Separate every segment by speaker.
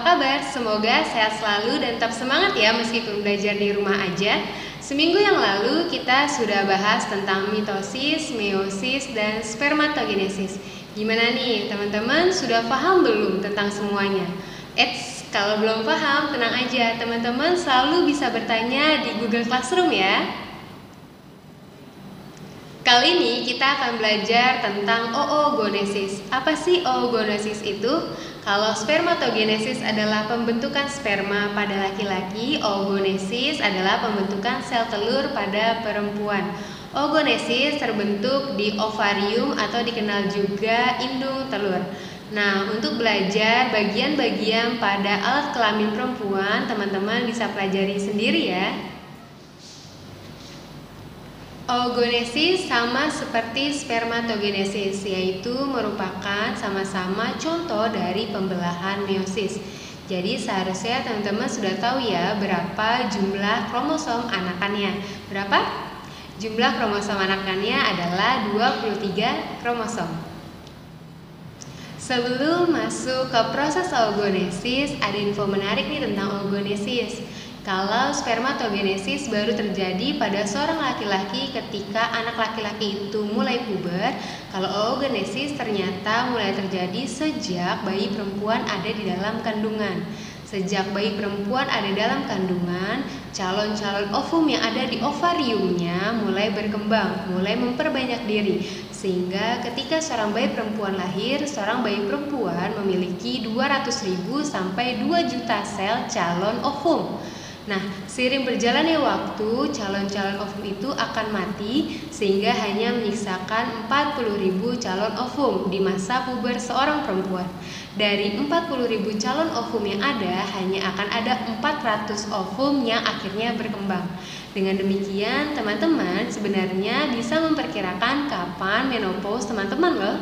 Speaker 1: kabar? Semoga sehat selalu dan tetap semangat ya meskipun belajar di rumah aja. Seminggu yang lalu kita sudah bahas tentang mitosis, meiosis, dan spermatogenesis. Gimana nih teman-teman, sudah paham belum tentang semuanya? Kalau belum paham, tenang aja, teman-teman selalu bisa bertanya di Google Classroom ya. Kali ini kita akan belajar tentang oogonesis. Apa sih oogonesis itu? Kalau spermatogenesis adalah pembentukan sperma pada laki-laki, oogonesis adalah pembentukan sel telur pada perempuan. Oogonesis terbentuk di ovarium atau dikenal juga indung telur. Nah, untuk belajar bagian-bagian pada alat kelamin perempuan, teman-teman bisa pelajari sendiri ya. Oogonesis sama seperti spermatogenesis, yaitu merupakan sama-sama contoh dari pembelahan meiosis. Jadi seharusnya teman-teman sudah tahu ya berapa jumlah kromosom anakannya. Berapa? Jumlah kromosom anakannya adalah 23 kromosom. Sebelum masuk ke proses oogonesis, ada info menarik nih tentang oogonesis. Kalau spermatogenesis baru terjadi pada seorang laki-laki ketika anak laki-laki itu mulai puber, kalau oogonesis ternyata mulai terjadi sejak bayi perempuan ada di dalam kandungan. Sejak bayi perempuan ada dalam kandungan, calon-calon ovum yang ada di ovariumnya mulai berkembang, mulai memperbanyak diri. Sehingga ketika seorang bayi perempuan lahir, seorang bayi perempuan memiliki 200.000 sampai 2 juta sel calon ovum. Nah, seiring berjalannya waktu, calon-calon ovum itu akan mati sehingga hanya menyisakan 40.000 calon ovum di masa puber seorang perempuan. Dari 40.000 calon ovum yang ada, hanya akan ada 400 ovum yang akhirnya berkembang. Dengan demikian, teman-teman sebenarnya bisa memperkirakan kapan menopause teman-teman loh.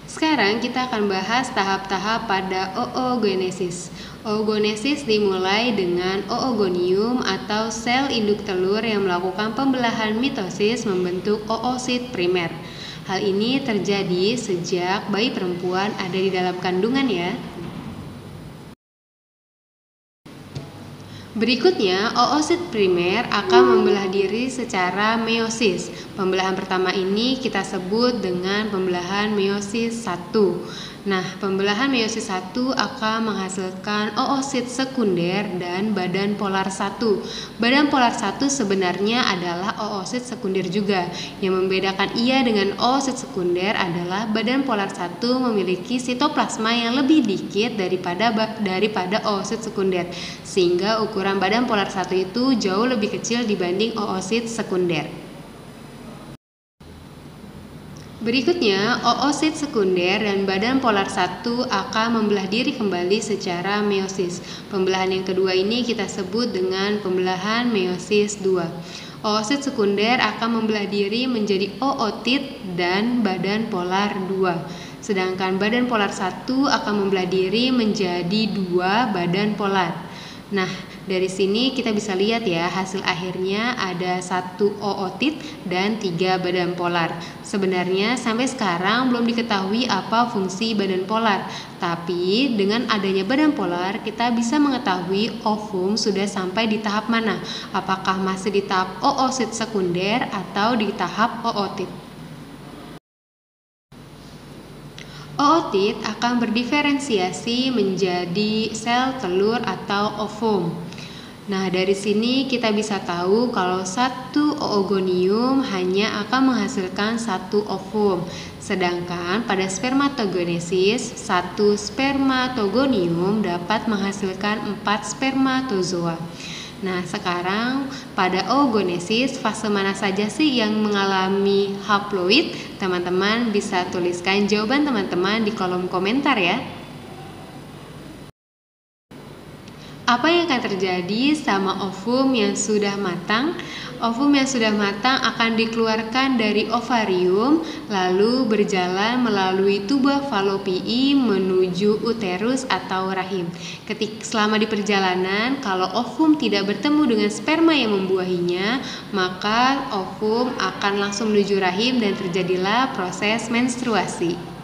Speaker 1: Sekarang kita akan bahas tahap-tahap pada oogonesis. Oogonesis dimulai dengan oogonium atau sel induk telur yang melakukan pembelahan mitosis membentuk oosit primer. Hal ini terjadi sejak bayi perempuan ada di dalam kandungan ya. Berikutnya, oosit primer akan membelah diri secara meiosis. Pembelahan pertama ini kita sebut dengan pembelahan meiosis 1. Nah, pembelahan meiosis 1 akan menghasilkan oosit sekunder dan badan polar 1. Badan polar 1 sebenarnya adalah oosit sekunder juga. Yang membedakan ia dengan oosit sekunder adalah badan polar 1 memiliki sitoplasma yang lebih dikit daripada oosit sekunder, sehingga ukuran badan polar 1 itu jauh lebih kecil dibanding oosit sekunder. Berikutnya, oosit sekunder dan badan polar 1 akan membelah diri kembali secara meiosis. Pembelahan yang kedua ini kita sebut dengan pembelahan meiosis 2. Oosit sekunder akan membelah diri menjadi ootit dan badan polar 2. Sedangkan badan polar 1 akan membelah diri menjadi 2 badan polar. Nah, dari sini kita bisa lihat ya hasil akhirnya ada 1 ootit dan 3 badan polar. Sebenarnya sampai sekarang belum diketahui apa fungsi badan polar. Tapi dengan adanya badan polar kita bisa mengetahui ovum sudah sampai di tahap mana. Apakah masih di tahap oosit sekunder atau di tahap ootit. Ootit akan berdiferensiasi menjadi sel telur atau ovum. Nah, dari sini kita bisa tahu kalau satu oogonium hanya akan menghasilkan 1 ovum. Sedangkan pada spermatogenesis, 1 spermatogonium dapat menghasilkan 4 spermatozoa. Nah, sekarang pada oogonesis fase mana saja sih yang mengalami haploid? Teman-teman bisa tuliskan jawaban teman-teman di kolom komentar ya. Apa yang akan terjadi sama ovum yang sudah matang? Ovum yang sudah matang akan dikeluarkan dari ovarium lalu berjalan melalui tuba falopii menuju uterus atau rahim. Selama di perjalanan, kalau ovum tidak bertemu dengan sperma yang membuahinya, maka ovum akan langsung menuju rahim dan terjadilah proses menstruasi.